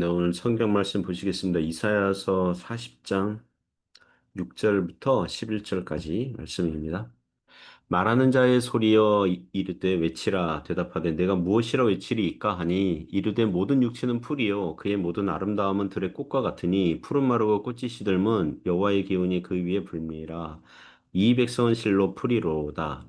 네, 오늘 성경 말씀 보시겠습니다. 이사야서 40장 6절부터 11절까지 말씀입니다. 말하는 자의 소리여 이르되 외치라 대답하되 내가 무엇이라 외치리이까 하니 이르되 모든 육체는 풀이요 그의 모든 아름다움은 들의 꽃과 같으니 푸른 마르고 꽃이 시들면 여호와의 기운이 그 위에 불미라 이 백성은 실로 풀이로다.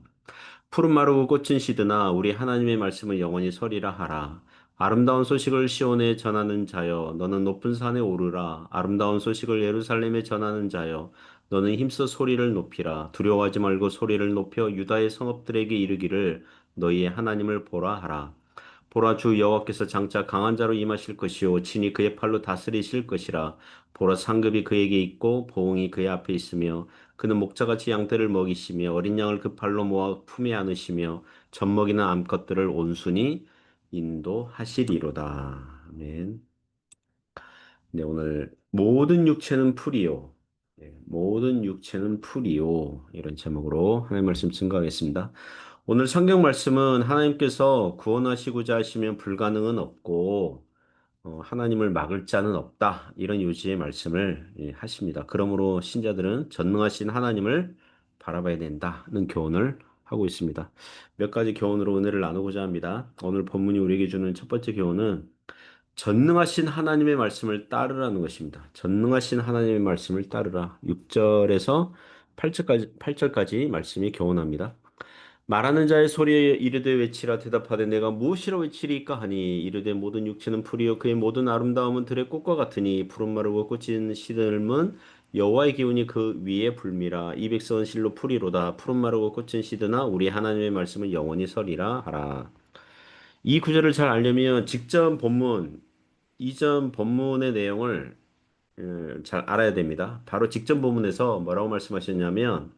푸른 마르고 꽃은 시드나 우리 하나님의 말씀은 영원히 서리라 하라. 아름다운 소식을 시온에 전하는 자여 너는 높은 산에 오르라. 아름다운 소식을 예루살렘에 전하는 자여 너는 힘써 소리를 높이라. 두려워하지 말고 소리를 높여 유다의 성읍들에게 이르기를 너희의 하나님을 보라 하라. 보라 주 여호와께서 장차 강한 자로 임하실 것이요 친히 그의 팔로 다스리실 것이라. 보라 상급이 그에게 있고 보응이 그의 앞에 있으며 그는 목자같이 양떼를 먹이시며 어린 양을 그 팔로 모아 품에 안으시며 젖먹이는 암컷들을 온순히 인도하시리로다. 아멘. 네, 오늘 모든 육체는 풀이요. 네, 모든 육체는 풀이요. 이런 제목으로 하나님 말씀 증거하겠습니다. 오늘 성경 말씀은 하나님께서 구원하시고자 하시면 불가능은 없고 하나님을 막을 자는 없다. 이런 요지의 말씀을 하십니다. 그러므로 신자들은 전능하신 하나님을 바라봐야 된다는 교훈을 하고 있습니다. 몇 가지 교훈으로 은혜를 나누고자 합니다. 오늘 본문이 우리에게 주는 첫 번째 교훈은 전능하신 하나님의 말씀을 따르라는 것입니다. 전능하신 하나님의 말씀을 따르라. 6절에서 8절까지 말씀이 교훈합니다. 말하는 자의 소리에 이르되 외치라 대답하되 내가 무엇이라 외치리까 하니 이르되 모든 육체는 풀이요 그의 모든 아름다움은 들의 꽃과 같으니 푸른 마르고 꽃인 시들은 여호와의 기운이 그 위에 불미라 이 백성은 실로 풀이로다 푸른 마르고 꽃은 시드나 우리 하나님의 말씀은 영원히 서리라 하라. 이 구절을 잘 알려면 직전 본문 이전 본문의 내용을 잘 알아야 됩니다. 바로 직전 본문에서 뭐라고 말씀하셨냐면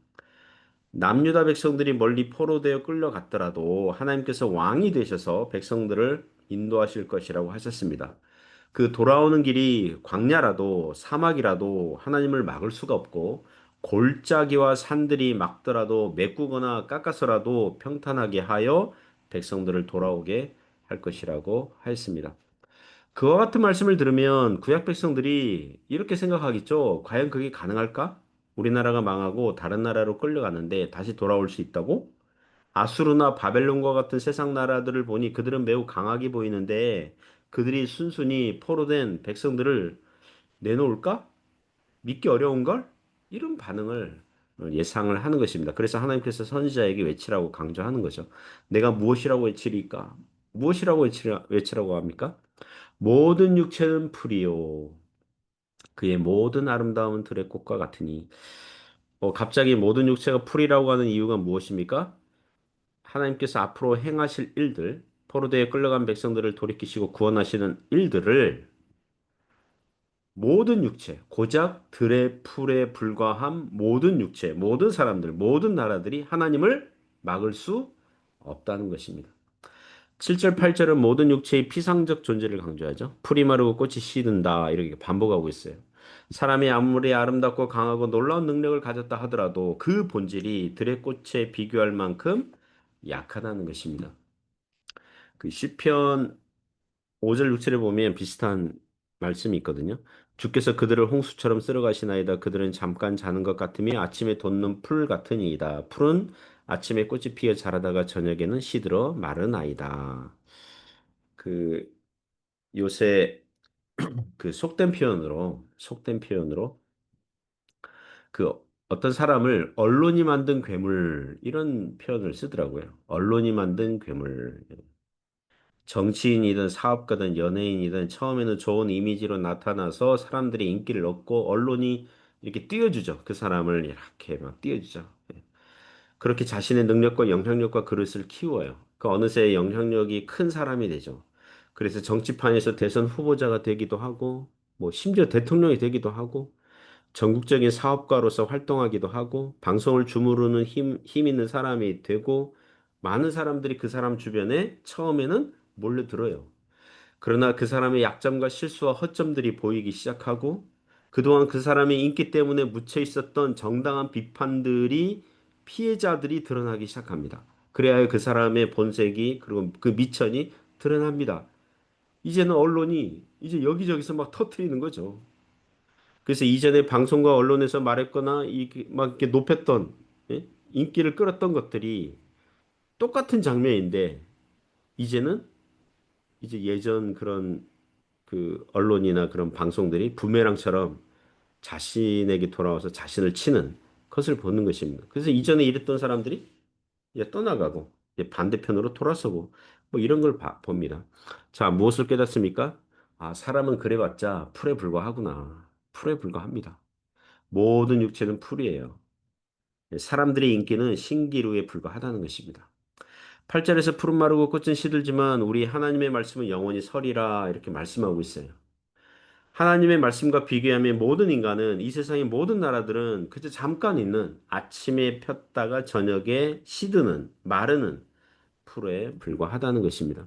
남유다 백성들이 멀리 포로되어 끌려갔더라도 하나님께서 왕이 되셔서 백성들을 인도하실 것이라고 하셨습니다. 그 돌아오는 길이 광야라도 사막이라도 하나님을 막을 수가 없고 골짜기와 산들이 막더라도 메꾸거나 깎아서라도 평탄하게 하여 백성들을 돌아오게 할 것이라고 하였습니다. 그와 같은 말씀을 들으면 구약 백성들이 이렇게 생각하겠죠. 과연 그게 가능할까? 우리나라가 망하고 다른 나라로 끌려가는데 다시 돌아올 수 있다고? 아수르나 바벨론과 같은 세상 나라들을 보니 그들은 매우 강하게 보이는데 그들이 순순히 포로된 백성들을 내놓을까? 믿기 어려운걸? 이런 반응을 예상을 하는 것입니다. 그래서 하나님께서 선지자에게 외치라고 강조하는 거죠. 내가 무엇이라고 외치리까? 무엇이라고 외치라고 합니까? 모든 육체는 풀이요. 그의 모든 아름다움은 들의 꽃과 같으니. 갑자기 모든 육체가 풀이라고 하는 이유가 무엇입니까? 하나님께서 앞으로 행하실 일들, 포로되에 끌려간 백성들을 돌이키시고 구원하시는 일들을 모든 육체, 고작 들의 풀에 불과한 모든 육체, 모든 사람들, 모든 나라들이 하나님을 막을 수 없다는 것입니다. 7절, 8절은 모든 육체의 피상적 존재를 강조하죠. 풀이 마르고 꽃이 시든다. 이렇게 반복하고 있어요. 사람이 아무리 아름답고 강하고 놀라운 능력을 가졌다 하더라도 그 본질이 들의 꽃에 비교할 만큼 약하다는 것입니다. 그 시편 5절 6절에 보면 비슷한 말씀이 있거든요. 주께서 그들을 홍수처럼 쓸어가시나이다. 그들은 잠깐 자는 것 같으며 아침에 돋는 풀 같으니이다. 풀은 아침에 꽃이 피어 자라다가 저녁에는 시들어 마르나이다. 그 요새 그 속된 표현으로 그 어떤 사람을 언론이 만든 괴물 이런 표현을 쓰더라고요. 언론이 만든 괴물. 정치인이든 사업가든 연예인이든 처음에는 좋은 이미지로 나타나서 사람들이 인기를 얻고 언론이 이렇게 띄워주죠. 그 사람을 이렇게 막 띄워주죠. 그렇게 자신의 능력과 영향력과 그릇을 키워요. 그 어느새 영향력이 큰 사람이 되죠. 그래서 정치판에서 대선 후보자가 되기도 하고, 뭐 심지어 대통령이 되기도 하고, 전국적인 사업가로서 활동하기도 하고, 방송을 주무르는 힘 있는 사람이 되고, 많은 사람들이 그 사람 주변에 처음에는 몰려들어요. 그러나 그 사람의 약점과 실수와 허점들이 보이기 시작하고 그동안 그 사람의 인기 때문에 묻혀 있었던 정당한 비판들이 피해자들이 드러나기 시작합니다. 그래야 그 사람의 본색이 그리고 그 미천이 드러납니다. 이제는 언론이 이제 여기저기서 막 터트리는 거죠. 그래서 이전에 방송과 언론에서 말했거나 막 이렇게 높였던 예? 인기를 끌었던 것들이 똑같은 장면인데 이제는 이제 예전 그런 그 언론이나 그런 방송들이 부메랑처럼 자신에게 돌아와서 자신을 치는 것을 보는 것입니다. 그래서 이전에 이랬던 사람들이 이제 떠나가고 이제 반대편으로 돌아서고 뭐 이런 걸 봅니다. 자, 무엇을 깨닫습니까? 아, 사람은 그래봤자 풀에 불과하구나. 풀에 불과합니다. 모든 육체는 풀이에요. 사람들의 인기는 신기루에 불과하다는 것입니다. 8절에서 푸른 마르고 꽃은 시들지만 우리 하나님의 말씀은 영원히 서리라 이렇게 말씀하고 있어요. 하나님의 말씀과 비교하면 모든 인간은 이 세상의 모든 나라들은 그저 잠깐 있는 아침에 폈다가 저녁에 시드는 마르는 풀에 불과하다는 것입니다.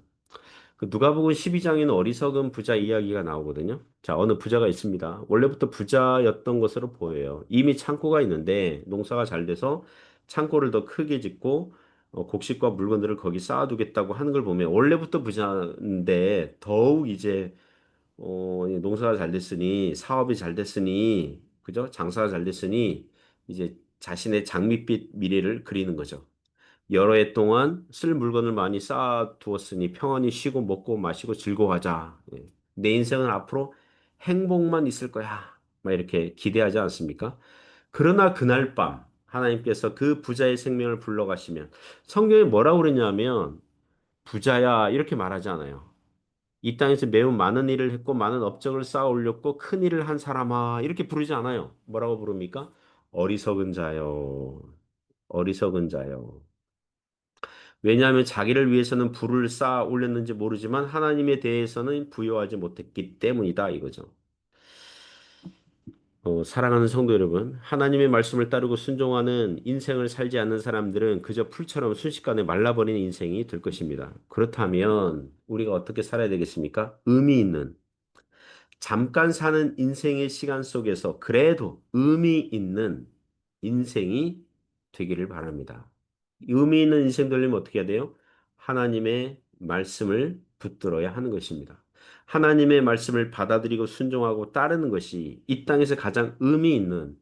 그 누가복음 12장에는 어리석은 부자 이야기가 나오거든요. 자, 어느 부자가 있습니다. 원래부터 부자였던 것으로 보여요. 이미 창고가 있는데 농사가 잘 돼서 창고를 더 크게 짓고 곡식과 물건들을 거기 쌓아두겠다고 하는 걸 보면 원래부터 부자인데 더욱 이제 농사가 잘 됐으니 사업이 잘 됐으니 그죠? 장사가 잘 됐으니 이제 자신의 장밋빛 미래를 그리는 거죠. 여러 해 동안 쓸 물건을 많이 쌓아두었으니 평안히 쉬고 먹고 마시고 즐거워하자. 예. 내 인생은 앞으로 행복만 있을 거야. 막 이렇게 기대하지 않습니까? 그러나 그날 밤 하나님께서 그 부자의 생명을 불러가시면 성경에 뭐라고 그러냐면 부자야 이렇게 말하지 않아요. 이 땅에서 매우 많은 일을 했고 많은 업적을 쌓아 올렸고 큰 일을 한 사람아 이렇게 부르지 않아요. 뭐라고 부릅니까? 어리석은 자요. 어리석은 자요. 왜냐하면 자기를 위해서는 부를 쌓아 올렸는지 모르지만 하나님에 대해서는 부여하지 못했기 때문이다 이거죠. 사랑하는 성도 여러분, 하나님의 말씀을 따르고 순종하는 인생을 살지 않는 사람들은 그저 풀처럼 순식간에 말라버리는 인생이 될 것입니다. 그렇다면 우리가 어떻게 살아야 되겠습니까? 의미 있는 잠깐 사는 인생의 시간 속에서 그래도 의미 있는 인생이 되기를 바랍니다. 의미 있는 인생 되려면 어떻게 해야 돼요? 하나님의 말씀을 붙들어야 하는 것입니다. 하나님의 말씀을 받아들이고 순종하고 따르는 것이 이 땅에서 가장 의미 있는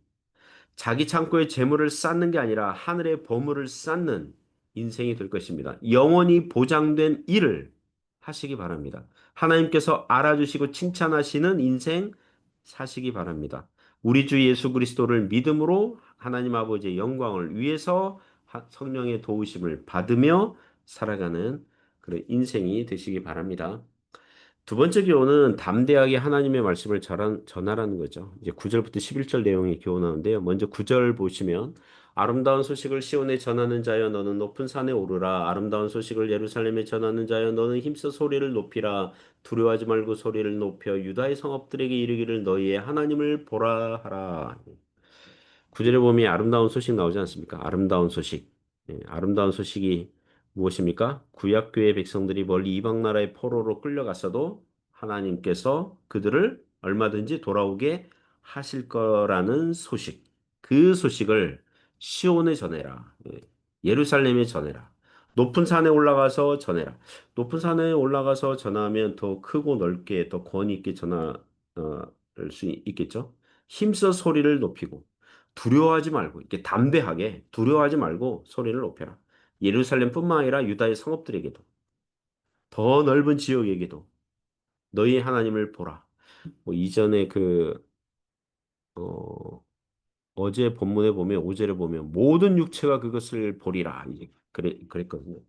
자기 창고에 재물을 쌓는 게 아니라 하늘의 보물을 쌓는 인생이 될 것입니다. 영원히 보장된 일을 하시기 바랍니다. 하나님께서 알아주시고 칭찬하시는 인생 사시기 바랍니다. 우리 주 예수 그리스도를 믿음으로 하나님 아버지의 영광을 위해서 성령의 도우심을 받으며 살아가는 그런 인생이 되시기 바랍니다. 두 번째 교훈은 담대하게 하나님의 말씀을 전하라는 거죠. 이제 9절부터 11절 내용이 교훈하는데요. 먼저 9절 보시면 아름다운 소식을 시온에 전하는 자여 너는 높은 산에 오르라. 아름다운 소식을 예루살렘에 전하는 자여 너는 힘써 소리를 높이라. 두려워하지 말고 소리를 높여 유다의 성읍들에게 이르기를 너희의 하나님을 보라 하라. 구절에 보면 아름다운 소식 나오지 않습니까? 아름다운 소식. 아름다운 소식이 무엇입니까? 구약교회 백성들이 멀리 이방 나라의 포로로 끌려갔어도 하나님께서 그들을 얼마든지 돌아오게 하실 거라는 소식. 그 소식을 시온에 전해라. 예루살렘에 전해라. 높은 산에 올라가서 전해라. 높은 산에 올라가서 전하면 더 크고 넓게 더 권위 있게 전할 수 있겠죠? 힘써 소리를 높이고 두려워하지 말고 이렇게 담대하게 두려워하지 말고 소리를 높여라. 예루살렘뿐만 아니라 유다의 성읍들에게도 더 넓은 지역에게도 너희 하나님을 보라. 뭐 이전에 어, 어제 본문에 보면 5절에 보면 모든 육체가 그것을 보리라. 이제 그랬거든요.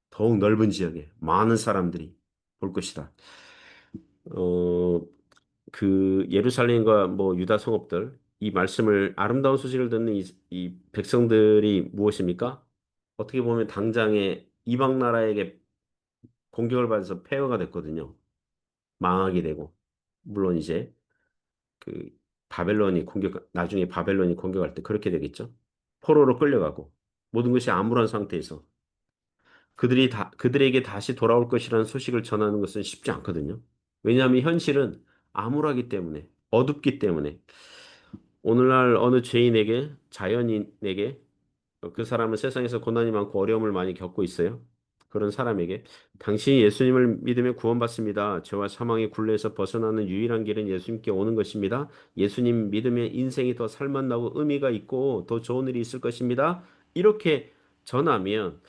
더욱 넓은 지역에 많은 사람들이 볼 것이다. 어, 그 예루살렘과 뭐 유다 성읍들 이 말씀을 아름다운 소식을 듣는 이 백성들이 무엇입니까? 어떻게 보면 당장에 이방 나라에게 공격을 받아서 폐허가 됐거든요. 망하게 되고 물론 이제 그 나중에 바벨론이 공격할 때 그렇게 되겠죠. 포로로 끌려가고 모든 것이 암울한 상태에서 그들에게 다시 돌아올 것이라는 소식을 전하는 것은 쉽지 않거든요. 왜냐하면 현실은 암울하기 때문에 어둡기 때문에 오늘날 어느 자연인에게 그 사람은 세상에서 고난이 많고 어려움을 많이 겪고 있어요. 그런 사람에게 당신이 예수님을 믿으면 구원받습니다. 죄와 사망의 굴레에서 벗어나는 유일한 길은 예수님께 오는 것입니다. 예수님 믿으면 인생이 더 살맛나고 의미가 있고 더 좋은 일이 있을 것입니다. 이렇게 전하면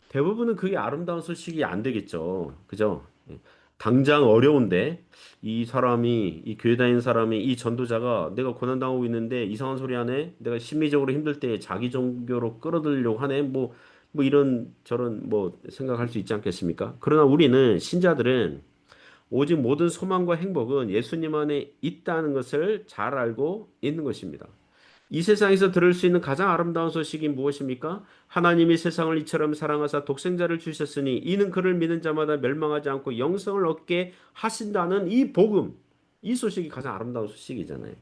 대부분은 그게 아름다운 소식이 안 되겠죠. 그죠? 예. 당장 어려운데 이 사람이 이 교회 다니는 사람이 이 전도자가 내가 고난당하고 있는데 이상한 소리 하네. 내가 심리적으로 힘들 때 자기 종교로 끌어들이려고 하네. 뭐 이런 저런 뭐 생각할 수 있지 않겠습니까? 그러나 우리는 신자들은 오직 모든 소망과 행복은 예수님 안에 있다는 것을 잘 알고 있는 것입니다. 이 세상에서 들을 수 있는 가장 아름다운 소식이 무엇입니까? 하나님이 세상을 이처럼 사랑하사 독생자를 주셨으니 이는 그를 믿는 자마다 멸망하지 않고 영생을 얻게 하신다는 이 복음, 이 소식이 가장 아름다운 소식이잖아요.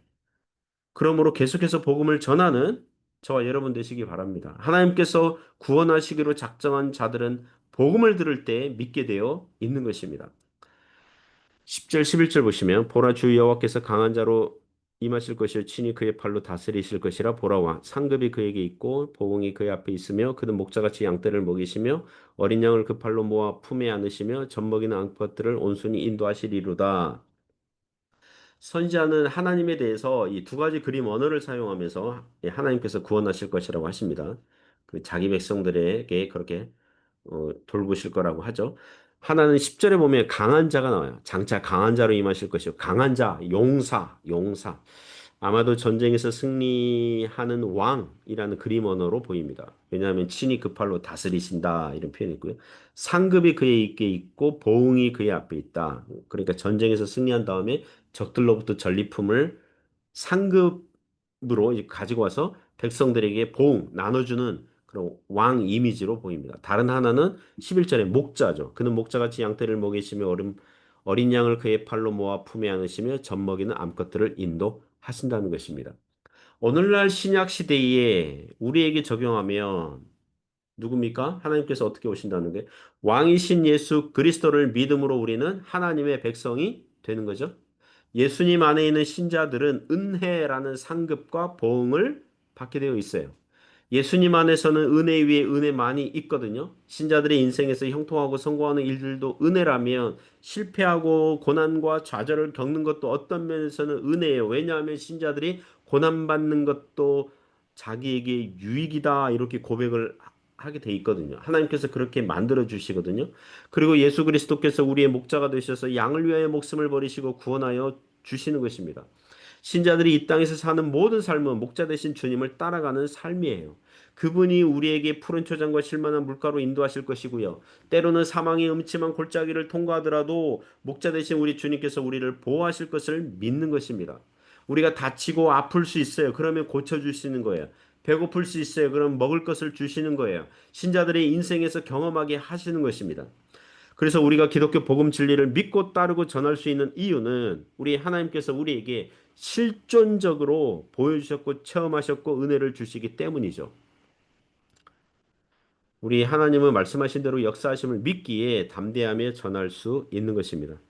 그러므로 계속해서 복음을 전하는 저와 여러분 되시기 바랍니다. 하나님께서 구원하시기로 작정한 자들은 복음을 들을 때 믿게 되어 있는 것입니다. 10절, 11절 보시면 보라 주 여호와께서 강한 자로 임하실 것이요 친히 그의 팔로 다스리실 것이라 보라 상급이 그에게 있고 보응이 그의 앞에 있으며 그는 목자같이 양떼를 먹이시며 어린 양을 그 팔로 모아 품에 안으시며 젖먹이는 앙컷들을 온순히 인도하시리로다. 선지자는 하나님에 대해서 이 두 가지 그림 언어를 사용하면서 하나님께서 구원하실 것이라고 하십니다. 그 자기 백성들에게 그렇게 돌보실 거라고 하죠. 하나는 10절에 보면 강한 자가 나와요. 장차 강한 자로 임하실 것이요. 강한 자, 용사. 아마도 전쟁에서 승리하는 왕이라는 그림 언어로 보입니다. 왜냐하면 친히 그 팔로 다스리신다 이런 표현이 있고요. 상급이 그의 입에 있고 보응이 그의 앞에 있다. 그러니까 전쟁에서 승리한 다음에 적들로부터 전리품을 상급으로 이제 가지고 와서 백성들에게 보응 나눠주는 그런 왕 이미지로 보입니다. 다른 하나는 11절에 목자죠. 그는 목자같이 양떼를 먹이시며 어린 양을 그의 팔로 모아 품에 안으시며 젖먹이는 암컷들을 인도하신다는 것입니다. 오늘날 신약 시대에 우리에게 적용하면 누굽니까? 하나님께서 어떻게 오신다는 게 왕이신 예수 그리스도를 믿음으로 우리는 하나님의 백성이 되는 거죠. 예수님 안에 있는 신자들은 은혜라는 상급과 보응을 받게 되어 있어요. 예수님 안에서는 은혜 위에 은혜만이 있거든요. 신자들의 인생에서 형통하고 성공하는 일들도 은혜라면 실패하고 고난과 좌절을 겪는 것도 어떤 면에서는 은혜예요. 왜냐하면 신자들이 고난받는 것도 자기에게 유익이다 이렇게 고백을 하게 돼 있거든요. 하나님께서 그렇게 만들어 주시거든요. 그리고 예수 그리스도께서 우리의 목자가 되셔서 양을 위하여 목숨을 버리시고 구원하여 주시는 것입니다. 신자들이 이 땅에서 사는 모든 삶은 목자 되신 주님을 따라가는 삶이에요. 그분이 우리에게 푸른 초장과 실만한 물가로 인도하실 것이고요. 때로는 사망의 음침한 골짜기를 통과하더라도 목자 되신 우리 주님께서 우리를 보호하실 것을 믿는 것입니다. 우리가 다치고 아플 수 있어요. 그러면 고쳐주시는 거예요. 배고플 수 있어요. 그럼 먹을 것을 주시는 거예요. 신자들의 인생에서 경험하게 하시는 것입니다. 그래서 우리가 기독교 복음 진리를 믿고 따르고 전할 수 있는 이유는 우리 하나님께서 우리에게 실존적으로 보여주셨고 체험하셨고 은혜를 주시기 때문이죠. 우리 하나님은 말씀하신 대로 역사하심을 믿기에 담대하며 전할 수 있는 것입니다.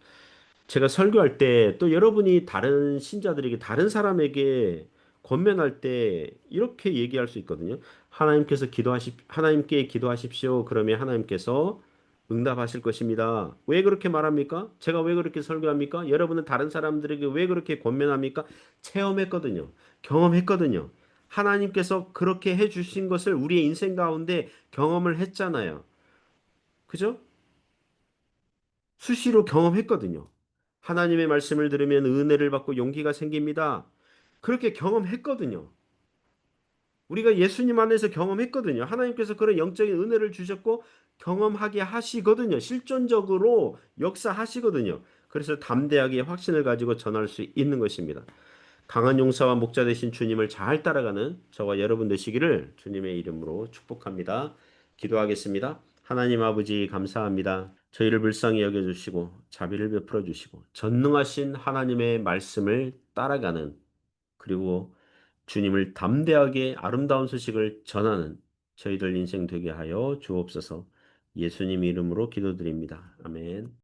제가 설교할 때 또 여러분이 다른 신자들에게 다른 사람에게 권면할 때 이렇게 얘기할 수 있거든요. 하나님께 기도하십시오. 그러면 하나님께서 응답하실 것입니다. 왜 그렇게 말합니까? 제가 왜 그렇게 설교합니까? 여러분은 다른 사람들에게 왜 그렇게 권면합니까? 체험했거든요. 경험했거든요. 하나님께서 그렇게 해 주신 것을 우리의 인생 가운데 경험을 했잖아요. 그죠? 수시로 경험했거든요. 하나님의 말씀을 들으면 은혜를 받고 용기가 생깁니다. 그렇게 경험했거든요. 우리가 예수님 안에서 경험했거든요. 하나님께서 그런 영적인 은혜를 주셨고 경험하게 하시거든요. 실존적으로 역사하시거든요. 그래서 담대하게 확신을 가지고 전할 수 있는 것입니다. 강한 용사와 목자 되신 주님을 잘 따라가는 저와 여러분 되시기를 주님의 이름으로 축복합니다. 기도하겠습니다. 하나님 아버지 감사합니다. 저희를 불쌍히 여겨주시고 자비를 베풀어 주시고 전능하신 하나님의 말씀을 따라가는 그리고 주님을 담대하게 아름다운 소식을 전하는 저희들 인생 되게 하여 주옵소서. 예수님 이름으로 기도드립니다. 아멘.